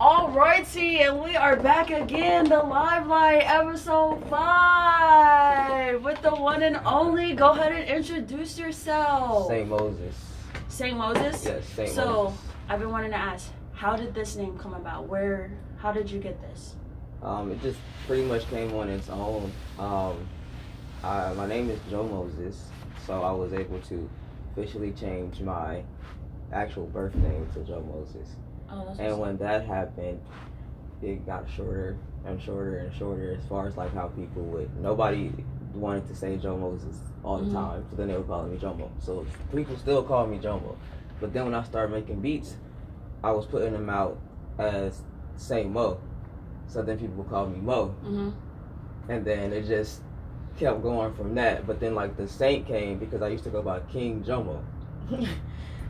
Alrighty, and we are back again, the Live Light, episode 5, with the one and only. Go ahead and introduce yourself. Saint Meauxzes. Saint Meauxzes? Yes, Saint Meauxzes. So, I've been wanting to ask, how did this name come about? How did you get this? It just pretty much came on its own. My name is Joe Moses, so I was able to officially change my actual birth name to Joe Moses. Oh, that's And when that happened, it got shorter and shorter and shorter as far as like how people nobody wanted to say Joe Moses all the time, so then they were calling me Jomo. So people still call me Jomo. But then when I started making beats, I was putting them out as Saint Mo. So then people would call me Mo. And then it just kept going from that. But then like the Saint came because I used to go by King Jomo.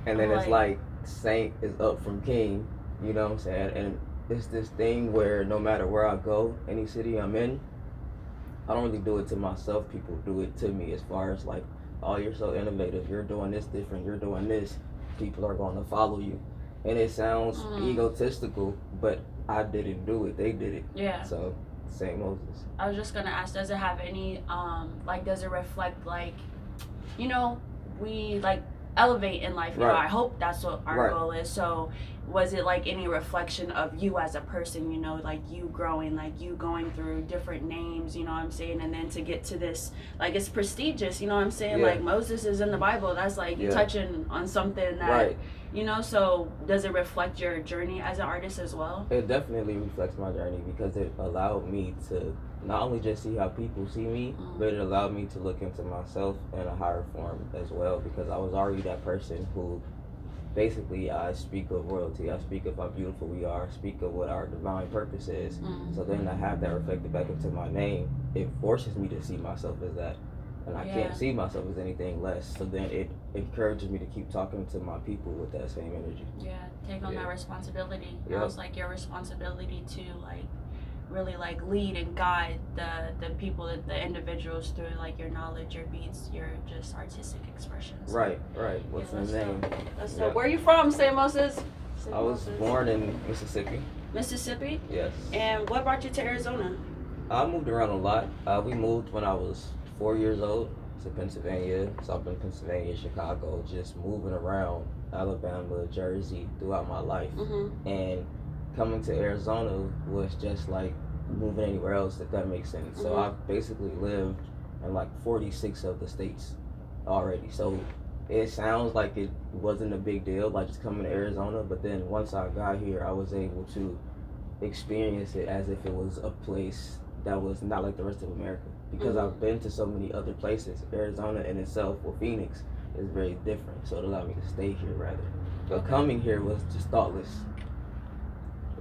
And then it's like Saint is up from King, you know what I'm saying? And it's this thing where no matter where I go, any city I'm in, I don't really do it to myself, people do it to me, as far as like, oh, you're so innovative, you're doing this different, you're doing this, people are going to follow you. And it sounds egotistical, but I didn't do it, they did it. Yeah. So, Saint Meauxzes. I was just gonna ask, does it have any, does it reflect, like, you know, we, like, elevate in life, you know, I hope that's what our goal is. So was it like any reflection of you as a person, you know, like you growing, like you going through different names, you know what I'm saying, and then to get to this, like, it's prestigious, you know what I'm saying, like Moses is in the Bible, that's like you touching on something that you know. So does it reflect your journey as an artist as well? It definitely reflects my journey because it allowed me to not only just see how people see me, but it allowed me to look into myself in a higher form as well, because I was already that person who basically I speak of royalty, I speak of how beautiful we are, I speak of what our divine purpose is. So then to have that reflected back into my name, it forces me to see myself as that. And I can't see myself as anything less. So then it encourages me to keep talking to my people with that same energy. Yeah, take on that responsibility. It was like your responsibility to like really like lead and guide the people, the individuals through like your knowledge, your beats, your just artistic expressions. Right. What's the name? So where are you from, Saint Meauxzes? I was born in Mississippi. Mississippi? Yes. And what brought you to Arizona? I moved around a lot. We moved when I was 4 years old to Pennsylvania. So I've been Pennsylvania, Chicago, just moving around Alabama, Jersey throughout my life. And coming to Arizona was just like moving anywhere else, if that makes sense. So I've basically lived in like 46 of the states already. So it sounds like it wasn't a big deal, like just coming to Arizona, but then once I got here, I was able to experience it as if it was a place that was not like the rest of America. Because I've been to so many other places. Arizona in itself, or Phoenix, is very different. So it allowed me to stay here rather. But coming here was just thoughtless.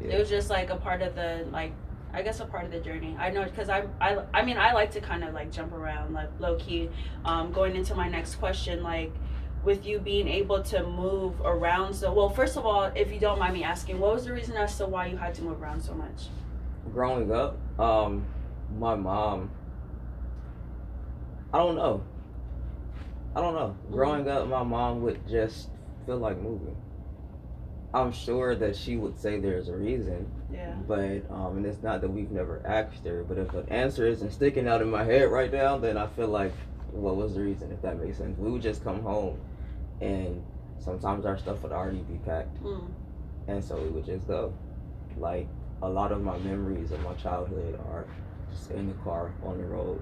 It was just like a part of the, like, I guess a part of the journey. I know, because I mean, I like to kind of like jump around, like low key. Going into my next question, like, with you being able to move around so well, first of all, if you don't mind me asking, what was the reason as to why you had to move around so much? Growing up, my mom, I don't know. Growing up, my mom would just feel like moving. I'm sure that she would say there's a reason, but and it's not that we've never asked her, but if an answer isn't sticking out in my head right now, then I feel like, what was the reason, if that makes sense? We would just come home, and sometimes our stuff would already be packed, and so we would just go. Like, a lot of my memories of my childhood are just in the car, on the road,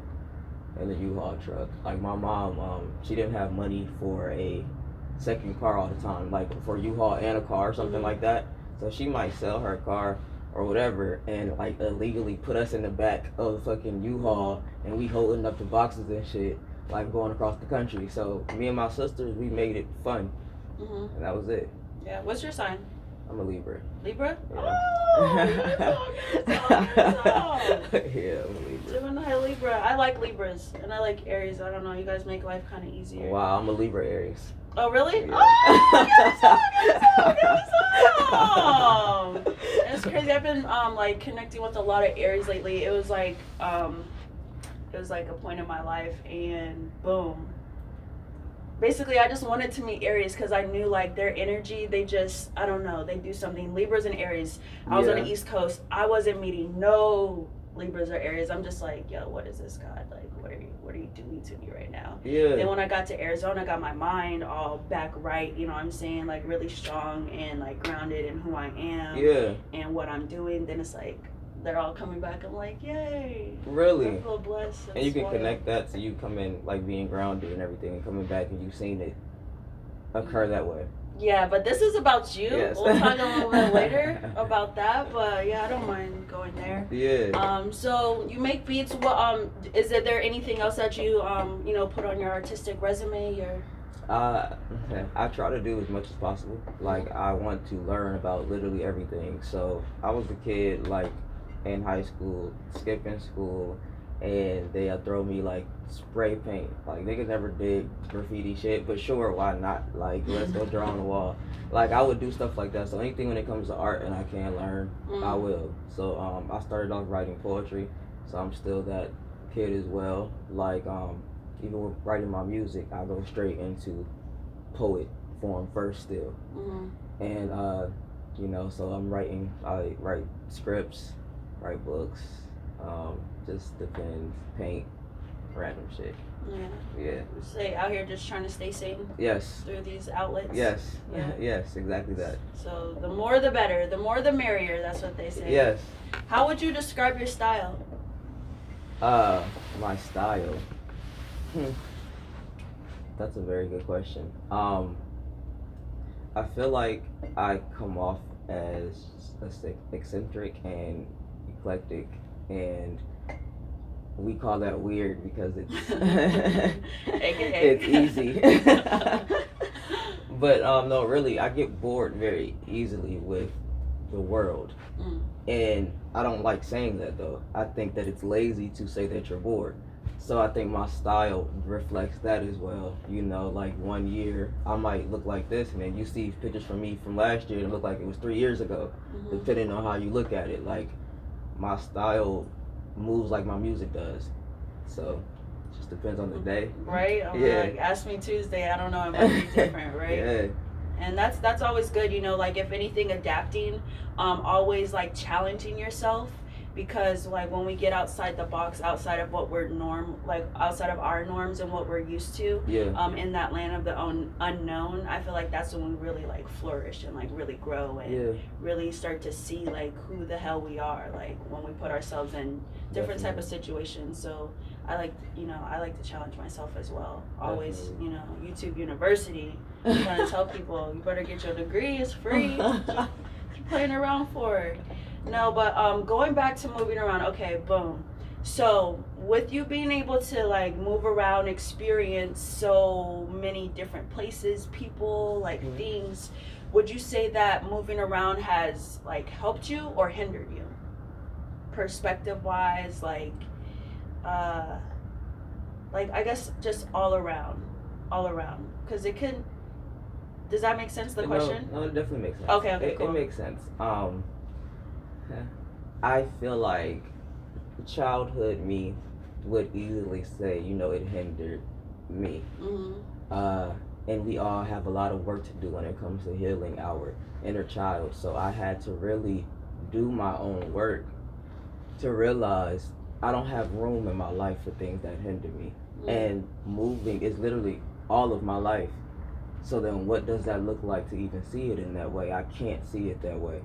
in the U-Haul truck. Like, my mom, she didn't have money for a second car all the time, like for U-Haul and a car or something like that. So she might sell her car or whatever and like illegally put us in the back of the fucking U-Haul, and we holding up the boxes and shit, like going across the country. So me and my sisters, we made it fun, and that was it. Yeah. What's your sign? I'm a Libra. Libra? Yeah. Oh, good song. Yeah, I'm a Libra. Gemini, Libra. I like Libras, and I like Aries. I don't know, you guys make life kind of easier. Wow, I'm a Libra Aries. Oh, really? Yeah. Oh, good song. It's crazy. I've been like connecting with a lot of Aries lately. It was like a point in my life, and boom, basically I just wanted to meet Aries because I knew like their energy, they just, I don't know, they do something. Libras and Aries. I was on the East Coast. I wasn't meeting no Libras or Aries. I'm just like, yo, what is this, God? Like, what are you doing to me right now? Yeah. Then when I got to Arizona, I got my mind all back right, you know what I'm saying? Like really strong and like grounded in who I am. Yeah. And what I'm doing. Then it's like they're all coming back. I'm like, yay. Really? I feel blessed. And you can connect that to you coming, like being grounded and everything, and coming back and you've seen it occur that way. Yeah, but this is about you. Yes. We'll talk a little bit later about that, but yeah, I don't mind going there. Yeah. So you make beats. What is there anything else that you you know, put on your artistic resume? I try to do as much as possible. Like, I want to learn about literally everything. So I was a kid like in high school, skipping school, and they throw me like spray paint. Like, niggas never did graffiti shit, but sure, why not? Like, let's go draw on the wall. Like, I would do stuff like that. So anything when it comes to art and I can learn, I will. So I started off writing poetry, so I'm still that kid as well. Like, even with writing my music, I go straight into poet form first still. And you know, so I write scripts, write books, just depends, paint, random shit. Yeah. Stay out here just trying to stay sane. Yes. Through these outlets. Yes. Yeah. Yes, exactly that. So the more the better, the more the merrier. That's what they say. Yes. How would you describe your style? My style. That's a very good question. I feel like I come off as eccentric and eclectic, and we call that weird because it's it's easy. But no, really, I get bored very easily with the world, and I don't like saying that though. I think that it's lazy to say that you're bored. So I think my style reflects that as well. You know, like 1 year I might look like this, and then you see pictures from me from last year and it look like it was 3 years ago, depending on how you look at it. Like, my style moves like my music does. So it just depends on the day. Right? Like, ask me Tuesday, I don't know, it might be different, right? Yeah. And that's always good, you know, like if anything, adapting, always like challenging yourself. Because like when we get outside the box, outside of what we're outside of our norms and what we're used to, in that land of the unknown, I feel like that's when we really like flourish and like really grow and really start to see like who the hell we are, like when we put ourselves in different type of situations. So I like to challenge myself as well. Always, you know, YouTube University, I'm trying to tell people, you better get your degree, it's free. What you playing around for? No, but going back to moving around, okay, boom. So with you being able to like move around, experience so many different places, people, like things, would you say that moving around has like helped you or hindered you? Perspective wise, like I guess just all around. Because it can, does that make sense, the question? No, it definitely makes sense. Okay, cool. It makes sense. I feel like childhood me would easily say, you know, it hindered me. And we all have a lot of work to do when it comes to healing our inner child. So I had to really do my own work to realize I don't have room in my life for things that hinder me. And moving is literally all of my life. So then what does that look like to even see it in that way? I can't see it that way.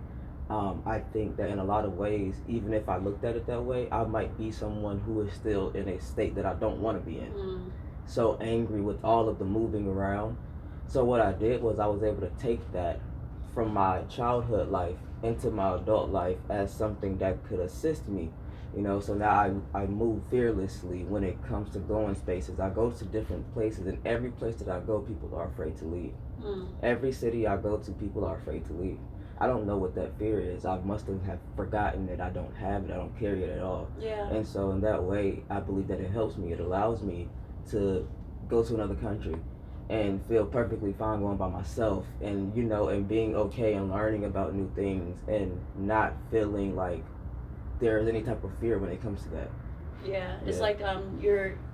I think that in a lot of ways, even if I looked at it that way, I might be someone who is still in a state that I don't want to be in. So angry with all of the moving around. So what I did was I was able to take that from my childhood life into my adult life as something that could assist me. You know, so now I move fearlessly when it comes to going spaces. I go to different places, and every place that I go, people are afraid to leave. Every city I go to, people are afraid to leave. I don't know what that fear is. I must have forgotten that I don't have it. I don't carry it at all. And so in that way, I believe that it helps me. It allows me to go to another country and feel perfectly fine going by myself, and, you know, and being okay and learning about new things and not feeling like there's any type of fear when it comes to that. It's like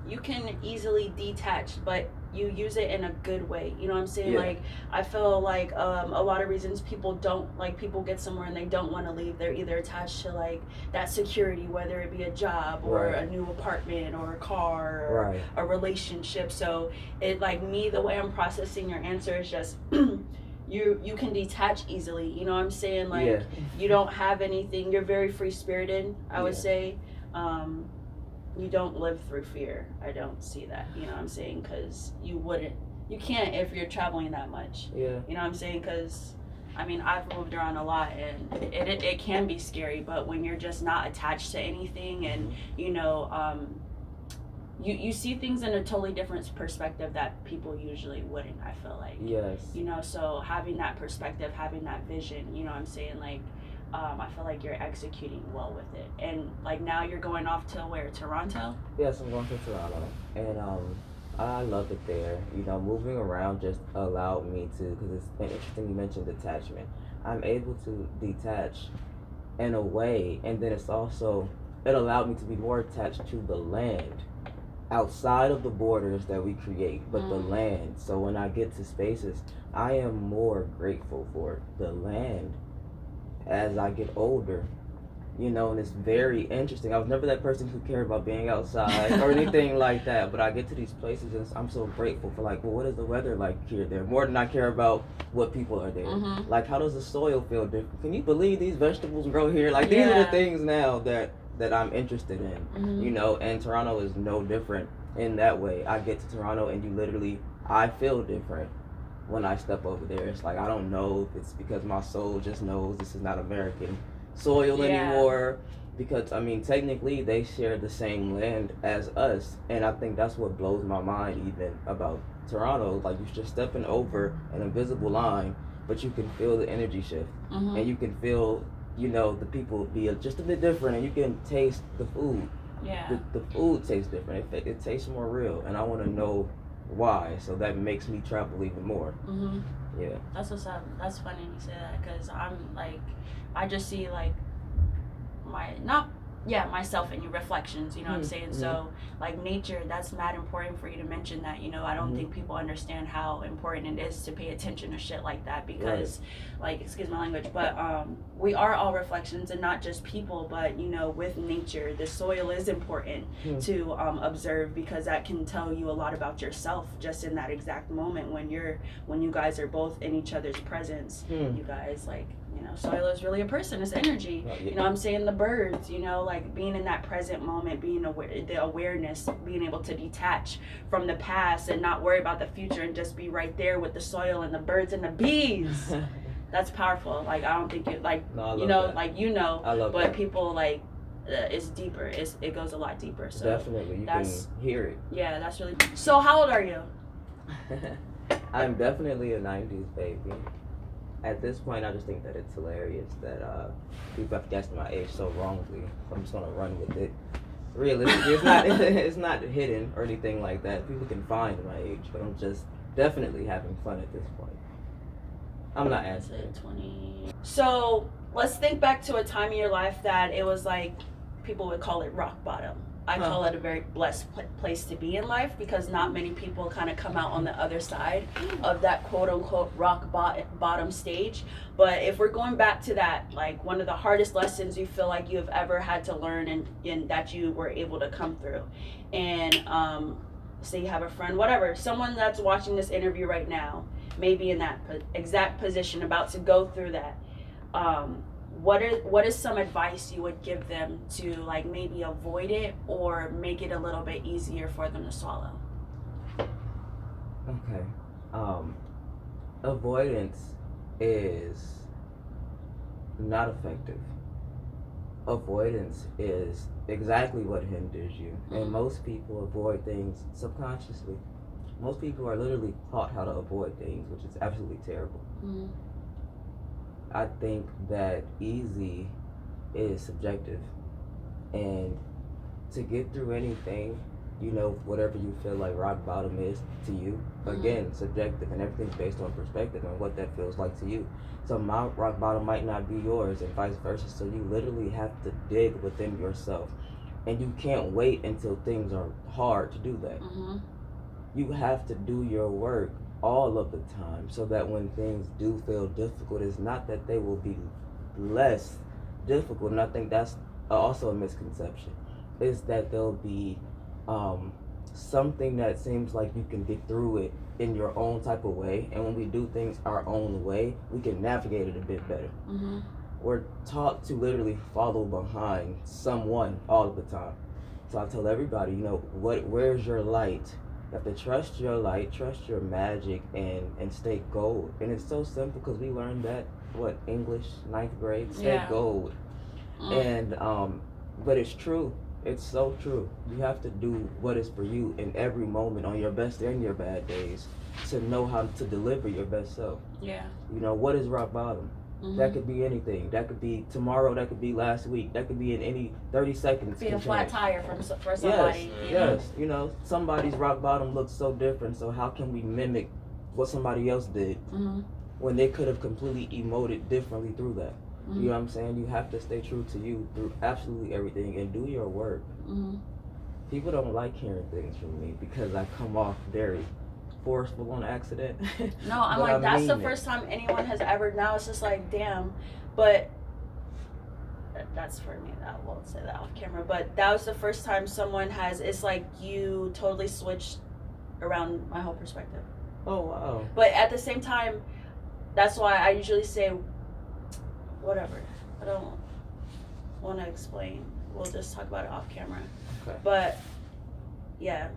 you can easily detach, but you use it in a good way. You know what I'm saying? Yeah. Like, I feel like a lot of reasons people get somewhere and they don't want to leave. They're either attached to like that security, whether it be a job or Right. a new apartment or a car or Right. a relationship. So it, like, me, the way I'm processing your answer is just you can detach easily. You know what I'm saying? Like, Yeah. you don't have anything. You're very free spirited, I would Yeah. say. You don't live through fear. I don't see that. You know what I'm saying? Because you can't if you're traveling that much. Yeah. You know what I'm saying? Because I mean, I've moved around a lot, and it can be scary. But when you're just not attached to anything, and you know, you see things in a totally different perspective that people usually wouldn't. I feel like. Yes. You know, so having that perspective, having that vision. You know what I'm saying? Like, I feel like you're executing well with it. And like now you're going off to where? Toronto? Yes, I'm going to Toronto, and I love it there. You know, moving around just allowed me to, because it's interesting you mentioned detachment. I'm able to detach in a way, and then it allowed me to be more attached to the land outside of the borders that we create, but the land. So when I get to spaces, I am more grateful for the land as I get older, you know, and it's very interesting. I was never that person who cared about being outside or anything like that, but I get to these places and I'm so grateful for, like, well, what is the weather like here there, more than I care about what people are there. Like, how does the soil feel different? Can you believe these vegetables grow here? Like, these are the things now that I'm interested in, you know, and Toronto is no different in that way. I get to Toronto and I feel different when I step over there. It's like, I don't know if it's because my soul just knows this is not American soil anymore, because I mean, technically they share the same land as us, and I think that's what blows my mind even about Toronto. Like, you're just stepping over an invisible line, but you can feel the energy shift, and you can feel, you know, the people be just a bit different, and you can taste the food. The food tastes different. It tastes more real, and I want to know why, so that makes me travel even more. Yeah, that's what's up. That's funny you say that, because I'm like, I just see like myself in your reflections, you know what I'm saying? So like nature, that's mad important for you to mention that. You know, I don't think people understand how important it is to pay attention to shit like that, because like, excuse my language, but we are all reflections, and not just people, but you know, with nature, the soil is important to observe, because that can tell you a lot about yourself just in that exact moment when you guys are both in each other's presence. You guys, like, you know, soil is really a person. It's energy. You know what I'm saying? The birds, you know, like being in that present moment, being aware, the awareness, being able to detach from the past and not worry about the future, and just be right there with the soil and the birds and the bees. That's powerful. Like, I don't think it, like, you know, that. Like, you know, I love but that. People like, it's deeper. It goes a lot deeper. So definitely, you can hear it. Yeah, that's really. So how old are you? I'm definitely a 90s baby. At this point, I just think that it's hilarious that people have guessed my age so wrongly. So I'm just gonna run with it. Realistically, it's not hidden or anything like that. People can find my age, but I'm just definitely having fun at this point. I'm not answering. 20. So let's think back to a time in your life that it was like, people would call it rock bottom. I call it a very blessed place to be in life, because not many people kind of come out on the other side of that quote unquote rock bottom stage. But if we're going back to that, like, one of the hardest lessons you feel like you have ever had to learn, and that you were able to come through, and say you have a friend, whatever, someone that's watching this interview right now, maybe in that exact position, about to go through that, what is some advice you would give them to, like, maybe avoid it or make it a little bit easier for them to swallow? Okay. Avoidance is not effective. Avoidance is exactly what hinders you. And most people avoid things subconsciously. Most people are literally taught how to avoid things, which is absolutely terrible. I think that easy is subjective, and to get through anything, you know, whatever you feel like rock bottom is to you, again, subjective, and everything's based on perspective and what that feels like to you. So my rock bottom might not be yours, and vice versa. So you literally have to dig within yourself, and you can't wait until things are hard to do that. you have to do your work all of the time, so that when things do feel difficult, it's not that they will be less difficult. And I think that's also a misconception, is that there'll be something that seems like you can get through it in your own type of way, and when we do things our own way, we can navigate it a bit better. Mm-hmm. We're taught to literally follow behind someone all of the time. So I tell everybody, where's your light? You have to trust your light, trust your magic, and stay gold. And it's so simple, because we learned that, English, 9th grade, stay gold. And but it's true. It's so true. You have to do what is for you in every moment, on your best and your bad days, to know how to deliver your best self. Yeah. What is rock bottom? Mm-hmm. That could be anything. That could be tomorrow. That could be last week. That could be in any 30 seconds. Be a flat tire for somebody. Yes. Somebody's rock bottom looks so different. So how can we mimic what somebody else did when they could have completely emoted differently through that? You know what I'm saying? You have to stay true to you through absolutely everything and do your work. People don't like hearing things from me because I come off very forceful on accident. No, I'm like, that's the first time anyone has ever. Now it's just like, damn. But that's for me. I won't say that off camera. But that was the first time someone has. It's like you totally switched around my whole perspective. Oh wow. But at the same time, that's why I usually say, whatever. I don't want to explain. We'll just talk about it off camera. Okay. But yeah,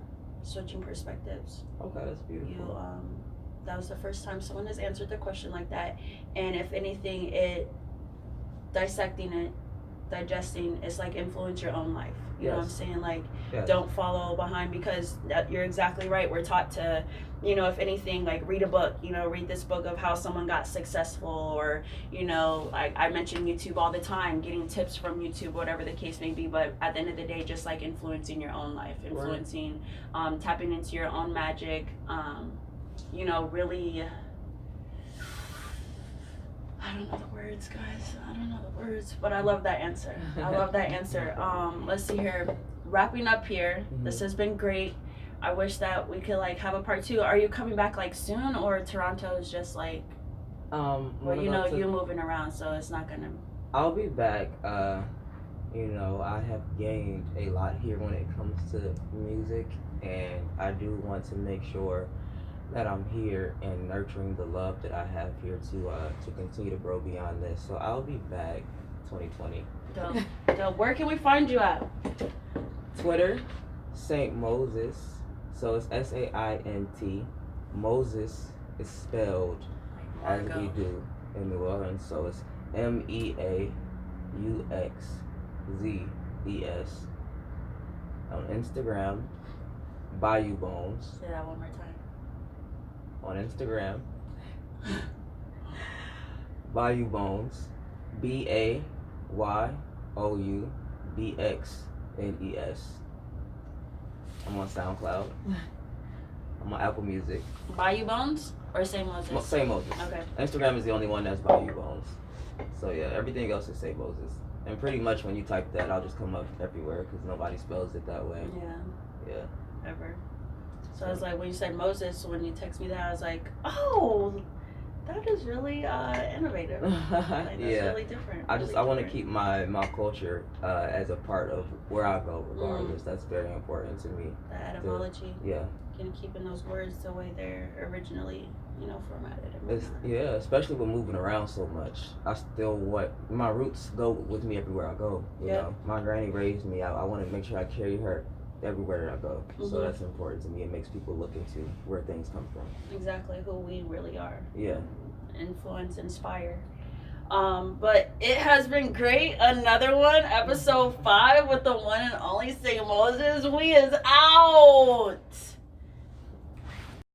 switching perspectives. Okay, that's beautiful. That was the first time someone has answered the question like that. And if anything, dissecting it, digesting, is like influence your own life. You know what I'm saying? Like, don't follow behind, because you're exactly right. We're taught to, if anything, like read a book, read this book of how someone got successful, or, I mention YouTube all the time, getting tips from YouTube, whatever the case may be. But at the end of the day, just like influencing your own life, influencing, tapping into your own magic, really, I don't know the words, guys. I don't know the words, but I love that answer. Let's see here. Wrapping up here. This has been great. I wish that we could have a part 2. Are you coming back soon, or Toronto is just well, you're moving around, so it's not gonna. I'll be back. I have gained a lot here when it comes to music, and I do want to make sure that I'm here and nurturing the love that I have here to continue to grow beyond this. So I'll be back 2020. Dope. Where can we find you at? Twitter, Saint Meauxzes. So it's Saint. Moses is spelled as we do in New Orleans. So it's Meauxzes. On Instagram, Bayou Bones. Say that one more time. On Instagram, Bayou Bones, BAYOUBXNES. I'm on SoundCloud. I'm on Apple Music. Bayou Bones or Saint Meauxzes? Saint Meauxzes. Okay. Instagram is the only one that's Bayou Bones. So yeah, everything else is Saint Meauxzes. And pretty much when you type that, I'll just come up everywhere because nobody spells it that way. Yeah. Yeah. Ever. So I was like, when you said Moses, when you text me that, I was like, oh, that is really innovative. That's really different. I want to keep my culture as a part of where I go, regardless. That's very important to me. The etymology. Yeah. And keeping those words the way they're originally, formatted. Especially with moving around so much. I still want my roots go with me everywhere I go. You know, my granny raised me. I want to make sure I carry her everywhere I go. So that's important to me. It makes people look into where things come from. Exactly who we really are. Yeah. Influence, inspire. But it has been great. Another one, episode 5 with the one and only Saint Meauxzes. We is out.